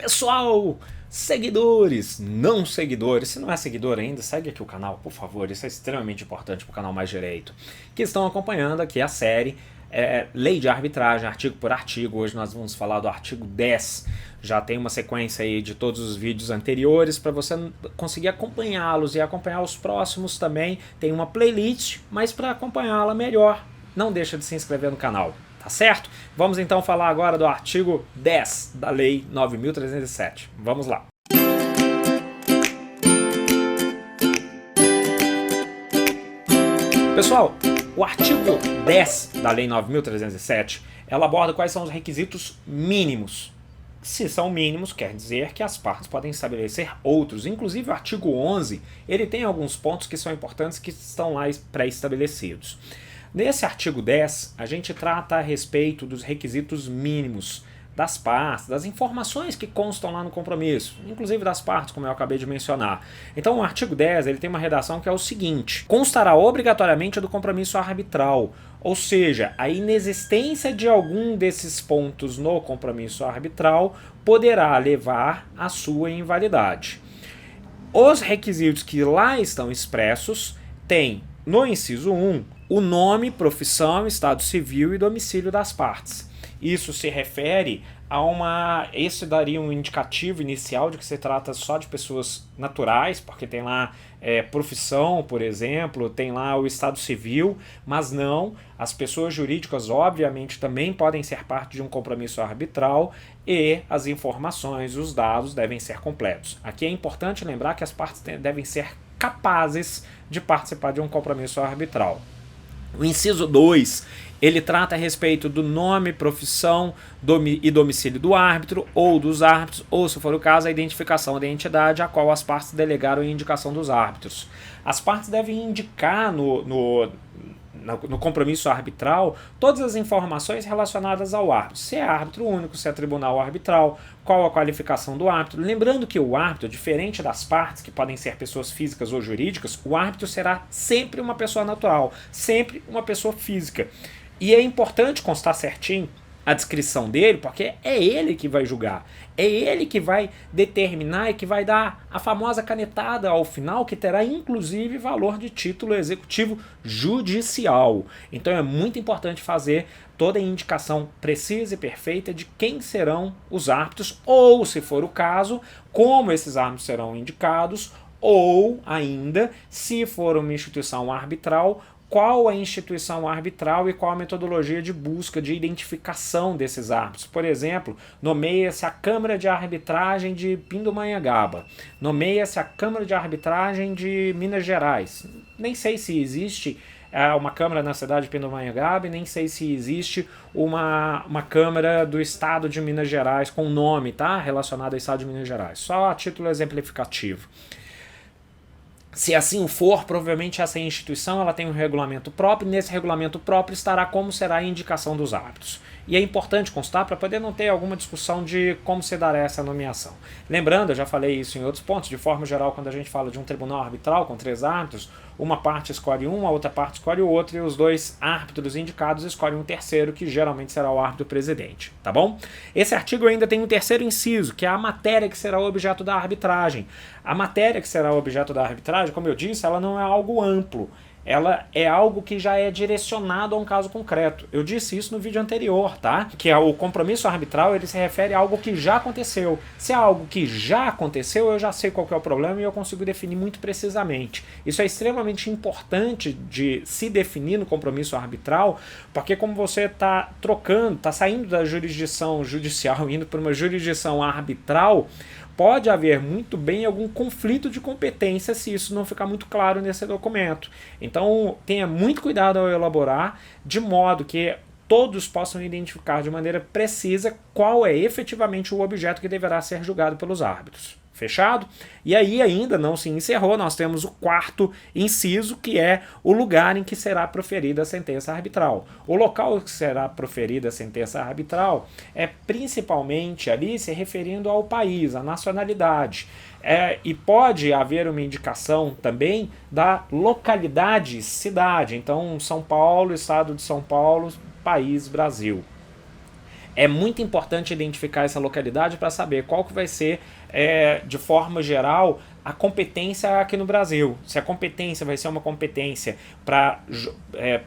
Pessoal, seguidores, não seguidores, se não é seguidor ainda, segue aqui o canal, por favor, isso é extremamente importante para o canal Mais Direito, que estão acompanhando aqui a série Lei de Arbitragem, artigo por artigo. Hoje nós vamos falar do artigo 10, já tem uma sequência aí de todos os vídeos anteriores para você conseguir acompanhá-los e acompanhar os próximos também. Tem uma playlist, mas para acompanhá-la melhor, não deixa de se inscrever no canal. Tá certo? Vamos então falar agora do artigo 10 da Lei 9.307. Vamos lá. Pessoal, o artigo 10 da Lei 9.307, ela aborda quais são os requisitos mínimos. Se são mínimos, quer dizer que as partes podem estabelecer outros. Inclusive o artigo 11, ele tem alguns pontos que são importantes que estão lá pré-estabelecidos. Nesse artigo 10, a gente trata a respeito dos requisitos mínimos das partes, das informações que constam lá no compromisso, inclusive das partes, como eu acabei de mencionar. Então o artigo 10 ele tem uma redação que é o seguinte: constará obrigatoriamente do compromisso arbitral, ou seja, a inexistência de algum desses pontos no compromisso arbitral poderá levar à sua invalidade. Os requisitos que lá estão expressos têm, no inciso 1, o nome, profissão, estado civil e domicílio das partes. Isso se refere a Esse daria um indicativo inicial de que se trata só de pessoas naturais, porque tem lá profissão, por exemplo, tem lá o estado civil, mas não, as pessoas jurídicas obviamente também podem ser parte de um compromisso arbitral e as informações, os dados devem ser completos. Aqui é importante lembrar que as partes devem ser capazes de participar de um compromisso arbitral. O inciso 2, ele trata a respeito do nome, profissão e domicílio do árbitro ou dos árbitros, ou, se for o caso, a identificação da entidade a qual as partes delegaram a indicação dos árbitros. As partes devem indicar no compromisso arbitral todas as informações relacionadas ao árbitro. Se é árbitro único, se é tribunal arbitral, qual a qualificação do árbitro. Lembrando que o árbitro, diferente das partes, que podem ser pessoas físicas ou jurídicas, o árbitro será sempre uma pessoa natural, sempre uma pessoa física. E é importante constar certinho a descrição dele, porque é ele que vai julgar, é ele que vai determinar e que vai dar a famosa canetada ao final, que terá inclusive valor de título executivo judicial. Então é muito importante fazer toda a indicação precisa e perfeita de quem serão os árbitros, ou, se for o caso, como esses árbitros serão indicados, ou ainda, se for uma instituição arbitral, qual a instituição arbitral e qual a metodologia de busca, de identificação desses árbitros. Por exemplo, nomeia-se a Câmara de Arbitragem de Pindamonhangaba, nomeia-se a Câmara de Arbitragem de Minas Gerais. Nem sei se existe uma Câmara na cidade de Pindamonhangaba, nem sei se existe uma Câmara do Estado de Minas Gerais com nome, tá? Relacionado ao Estado de Minas Gerais. Só a título exemplificativo. Se assim for, provavelmente essa instituição ela tem um regulamento próprio, e nesse regulamento próprio estará como será a indicação dos árbitros. E é importante constar para poder não ter alguma discussão de como se dará essa nomeação. Lembrando, eu já falei isso em outros pontos, de forma geral, quando a gente fala de um tribunal arbitral com 3 árbitros, uma parte escolhe um, a outra parte escolhe o outro, e os 2 árbitros indicados escolhem um terceiro, que geralmente será o árbitro presidente, tá bom? Esse artigo ainda tem um terceiro inciso, que é a matéria que será o objeto da arbitragem. A matéria que será o objeto da arbitragem, como eu disse, ela não é algo amplo. Ela é algo que já é direcionado a um caso concreto. Eu disse isso no vídeo anterior, tá? Que é o compromisso arbitral, ele se refere a algo que já aconteceu. Se é algo que já aconteceu, eu já sei qual que é o problema e eu consigo definir muito precisamente. Isso é extremamente importante de se definir no compromisso arbitral, porque como você está trocando, está saindo da jurisdição judicial, indo para uma jurisdição arbitral, pode haver muito bem algum conflito de competência se isso não ficar muito claro nesse documento. Então tenha muito cuidado ao elaborar, de modo que todos possam identificar de maneira precisa qual é efetivamente o objeto que deverá ser julgado pelos árbitros. Fechado? E aí ainda não se encerrou, nós temos o 4º inciso, que é o lugar em que será proferida a sentença arbitral. O local em que será proferida a sentença arbitral é principalmente ali se referindo ao país, à nacionalidade. E pode haver uma indicação também da localidade, cidade. Então, São Paulo, Estado de São Paulo, país Brasil. É muito importante identificar essa localidade para saber qual que vai ser, de forma geral, a competência aqui no Brasil. Se a competência vai ser uma competência para,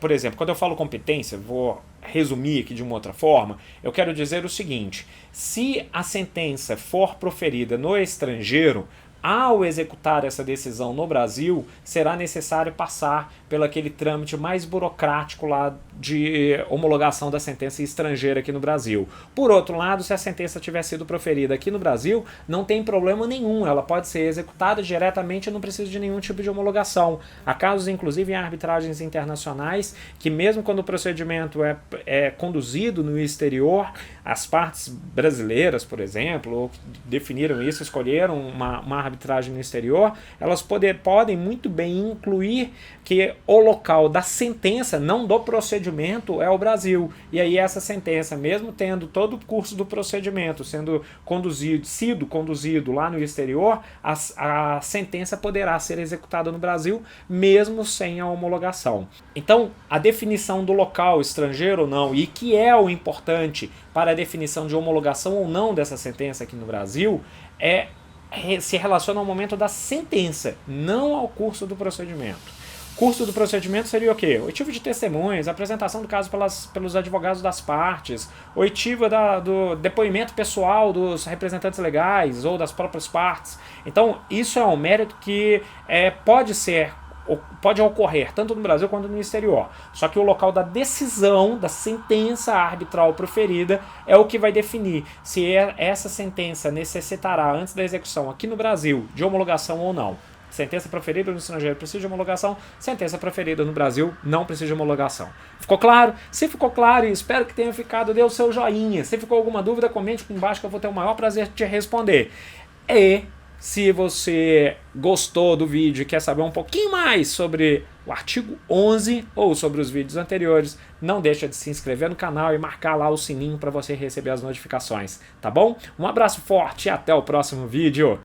por exemplo, quando eu falo competência, vou resumir aqui de uma outra forma, eu quero dizer o seguinte: se a sentença for proferida no estrangeiro, ao executar essa decisão no Brasil, será necessário passar pelo aquele trâmite mais burocrático lá de homologação da sentença estrangeira aqui no Brasil. Por outro lado, se a sentença tiver sido proferida aqui no Brasil, não tem problema nenhum, ela pode ser executada diretamente e não precisa de nenhum tipo de homologação. Há casos, inclusive, em arbitragens internacionais, que mesmo quando o procedimento é conduzido no exterior, as partes brasileiras, por exemplo, definiram isso, escolheram uma arbitragem no exterior, elas podem muito bem incluir que o local da sentença, não do procedimento, é o Brasil. E aí essa sentença, mesmo tendo todo o curso do procedimento sido conduzido lá no exterior, a sentença poderá ser executada no Brasil, mesmo sem a homologação. Então, a definição do local estrangeiro ou não, e que é o importante para a definição de homologação ou não dessa sentença aqui no Brasil, se relaciona ao momento da sentença, não ao curso do procedimento. Curso do procedimento seria o quê? Oitiva de testemunhas, apresentação do caso pelos advogados das partes, oitiva do depoimento pessoal dos representantes legais ou das próprias partes. Então, isso é um mérito que pode ocorrer tanto no Brasil quanto no exterior. Só que o local da decisão, da sentença arbitral proferida, é o que vai definir se essa sentença necessitará, antes da execução aqui no Brasil, de homologação ou não. Sentença proferida no estrangeiro precisa de homologação, sentença proferida no Brasil não precisa de homologação. Ficou claro? Se ficou claro, e espero que tenha ficado, dê o seu joinha. Se ficou alguma dúvida, comente aqui embaixo que eu vou ter o maior prazer de te responder. E se você gostou do vídeo e quer saber um pouquinho mais sobre o artigo 11 ou sobre os vídeos anteriores, não deixa de se inscrever no canal e marcar lá o sininho para você receber as notificações, tá bom? Um abraço forte e até o próximo vídeo!